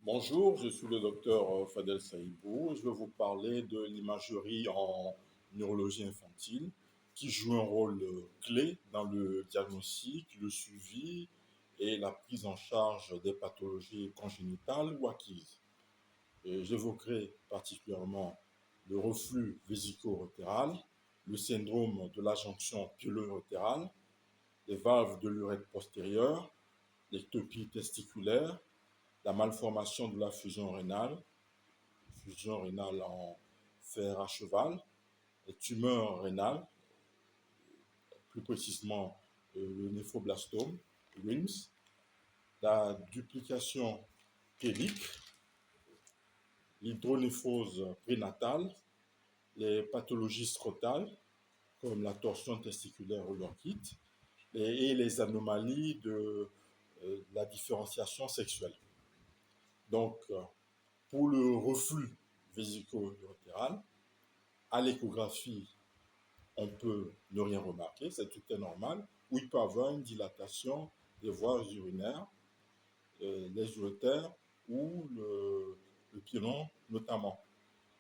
Bonjour, je suis le docteur Fadel Saïbou et je vais vous parler de l'imagerie en neurologie infantile qui joue un rôle clé dans le diagnostic, le suivi et la prise en charge des pathologies congénitales ou acquises. Et j'évoquerai particulièrement le reflux vésico-urétral, le syndrome de la jonction pieulo-urétérale, les valves de l'urètre postérieure, l'ectopie testiculaire, la malformation de la fusion rénale en fer à cheval, les tumeurs rénales, plus précisément le néphroblastome, WIMS, la duplication pélique, l'hydronéphrose prénatale, les pathologies scrotales, comme la torsion testiculaire ou l'orchite, et les anomalies de la différenciation sexuelle. Donc, pour le reflux vésico-urétral, à l'échographie, on peut ne rien remarquer, c'est tout est normal, ou il peut avoir une dilatation des voies urinaires, les urétères ou le pylon notamment.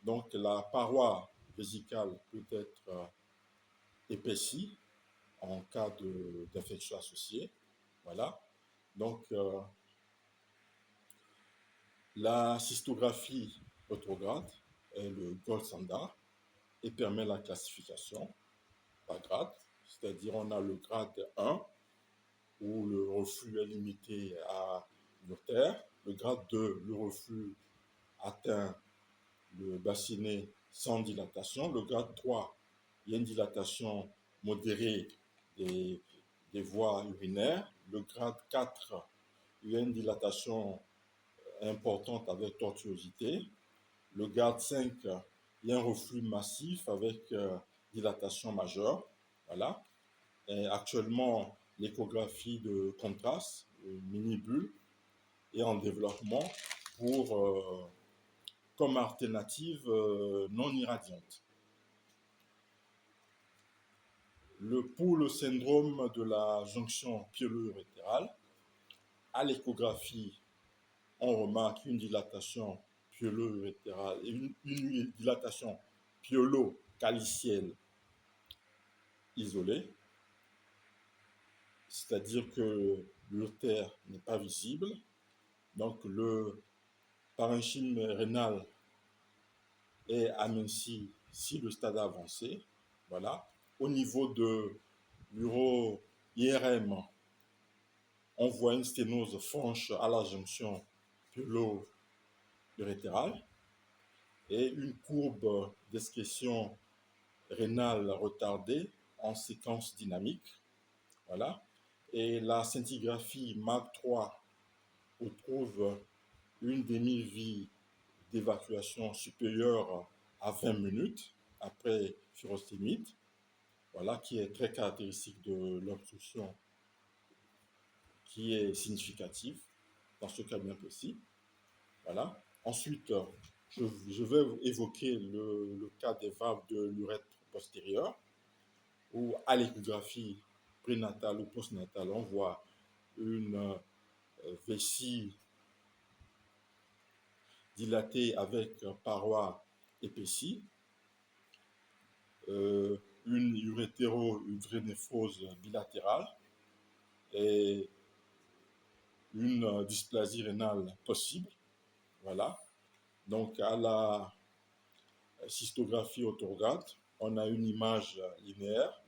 Donc la paroi vésicale peut être épaissie en cas d'infection associée. Voilà. Donc la cystographie rétrograde est le gold standard et permet la classification par grade, c'est-à-dire on a le grade 1 où le reflux est limité à l'urtère, le grade 2, le reflux atteint le bassinet sans dilatation, le grade 3, il y a une dilatation modérée des, des voies urinaires, le grade 4, il y a une dilatation importante avec tortuosité, le grade 5, il y a un reflux massif avec dilatation majeure. Voilà. Et actuellement, l'échographie de contraste, mini-bulle, est en développement comme alternative non irradiante. Pour le syndrome de la jonction pieulo-urétérale, à l'échographie, on remarque une dilatation pieulo-urétérale et une dilatation pieulo-calicielle isolée, c'est-à-dire que l'urtère n'est pas visible. Donc le parenchyme rénal est aminci si le stade a avancé. Voilà. Au niveau de l'uro-IRM, on voit une sténose franche à la jonction pieulo-urétérale et une courbe d'excrétion rénale retardée en séquence dynamique. Voilà. Et la scintigraphie Mark III retrouve une demi-vie d'évacuation supérieure à 20 minutes après furosémite, voilà, qui est très caractéristique de l'obstruction, qui est significative dans ce cas bien précis. Voilà. Ensuite, je vais évoquer le cas des valves de l'urètre postérieur, où à l'échographie prénatale ou postnatale, on voit une vessie dilatée avec paroi épaissie, une urétéro-uvrénéphrose bilatérale et une dysplasie rénale possible. Voilà. Donc, à la cystographie orthograde, on a une image linéaire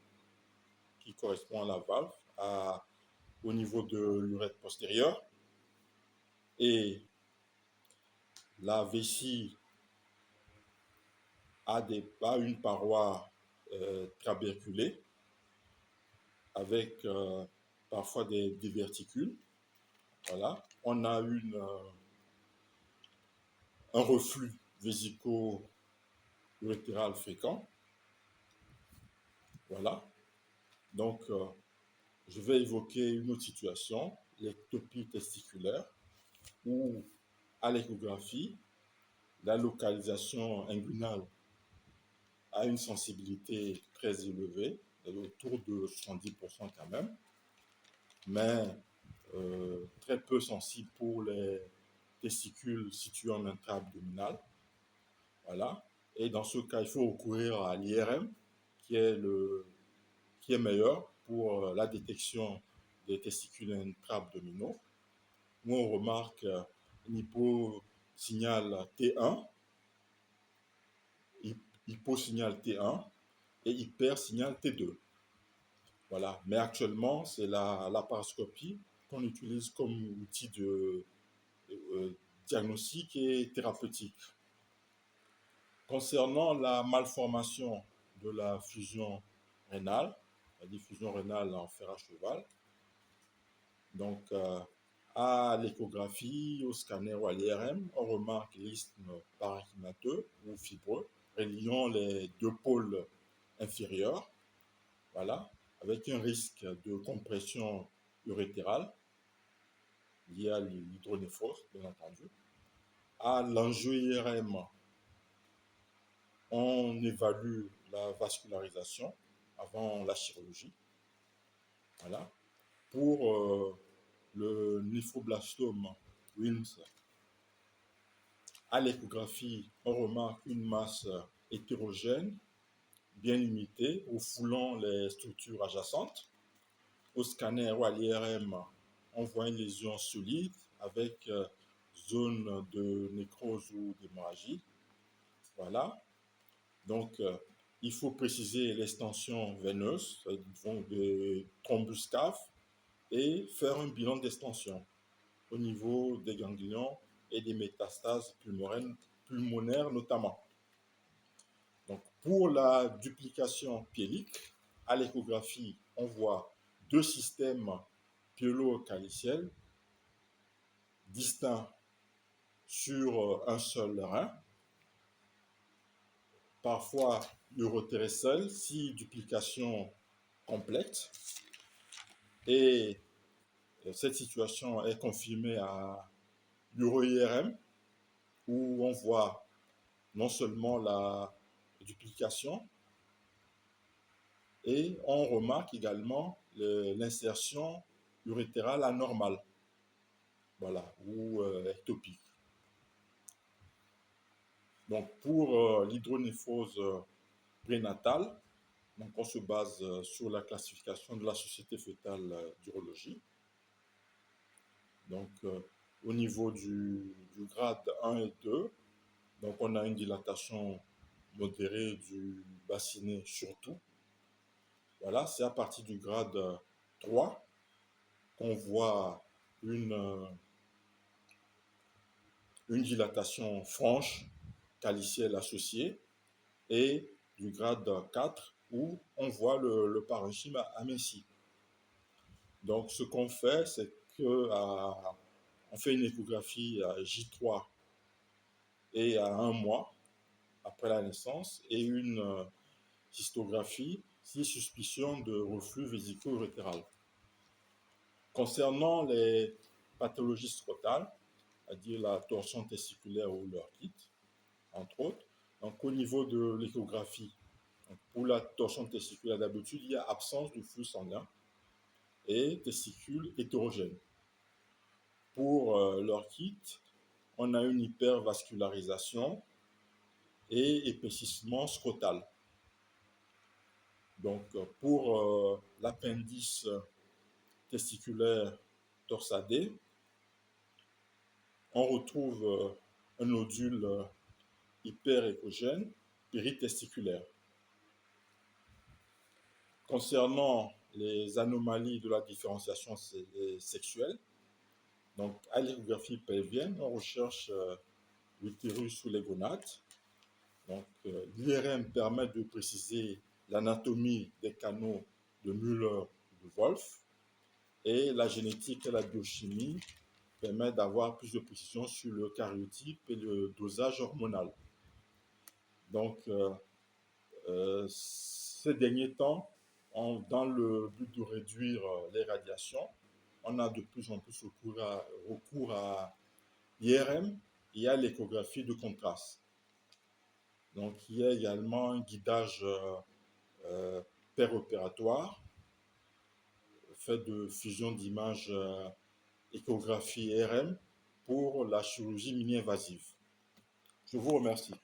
qui correspond à la valve au niveau de l'urètre postérieur. Et la vessie a une paroi traberculée avec parfois des diverticules. Voilà. On a un reflux vésico-urétéral fréquent. Voilà. Donc, je vais évoquer une autre situation, l'ectopie testiculaire, où à l'échographie, la localisation inguinale a une sensibilité très élevée, autour de 70% quand même, mais très peu sensible pour les testicule situé en intra-abdominal. Voilà. Et dans ce cas, il faut recourir à l'IRM, qui est, qui est meilleur pour la détection des testicules intra-abdominaux, où on remarque un hyposignal T1, hyposignal T1 et hypersignal T2. Voilà. Mais actuellement, c'est la laparoscopie qu'on utilise comme outil de diagnostic et thérapeutique. Concernant la malformation de la fusion rénale, la diffusion rénale en fer à cheval, donc à l'échographie, au scanner ou à l'IRM, on remarque l'isthme parenchymateux ou fibreux reliant les deux pôles inférieurs, voilà, avec un risque de compression urétérale lié à l'hydronéphose, bien entendu. À l'angio-IRM, on évalue la vascularisation avant la chirurgie. Voilà. Pour le néphroblastome Wilms, à l'échographie, on remarque une masse hétérogène, bien limitée, ou foulant les structures adjacentes. Au scanner ou à l'IRM, on voit une lésion solide avec zone de nécrose ou d'hémorragie. Voilà. Donc, il faut préciser l'extension veineuse, donc de thrombus cave, et faire un bilan d'extension au niveau des ganglions et des métastases pulmonaires notamment. Donc, pour la duplication piélique, à l'échographie, on voit deux systèmes piélo-caliciels distincts sur un seul rein. Parfois, urotéré seul, si duplication complète. Et cette situation est confirmée à l'uro-IRM, où on voit non seulement la duplication, et on remarque également l'insertion urétérale anormale, voilà, ou ectopique. Donc pour l'hydronéphose prénatale, donc on se base sur la classification de la Société fœtale d'urologie. Donc au niveau du grade 1 et 2, donc on a une dilatation modérée du bassinet surtout. Voilà, c'est à partir du grade 3 qu'on voit une dilatation franche calicielle associée, et du grade 4 où on voit le parenchyme aminci. Donc ce qu'on fait, c'est qu'on fait une échographie à J3 et à 1 mois après la naissance, et une cystographie si suspicion de reflux vésico-urétéral. Concernant les pathologies scrotales, c'est-à-dire la torsion testiculaire ou l'orchite, entre autres, donc au niveau de l'échographie, pour la torsion testiculaire d'habitude, il y a absence de flux sanguin et testicules hétérogènes. Pour l'orchite, on a une hypervascularisation et épaississement scrotal. Donc pour l'appendice testiculaire torsadé, on retrouve un nodule hyperéchogène péritesticulaire. Concernant les anomalies de la différenciation sexuelle, donc à l'échographie pelvienne, on recherche l'utérus sous les gonades. Donc l'IRM permet de préciser l'anatomie des canaux de Müller-de-Wolf, et la génétique et la biochimie permettent d'avoir plus de précision sur le karyotype et le dosage hormonal. Donc ces derniers temps, dans le but de réduire les radiations, on a de plus en plus recours à l'IRM et à l'échographie de contraste. Donc il y a également un guidage péropératoire fait de fusion d'images échographie IRM pour la chirurgie mini-invasive. Je vous remercie.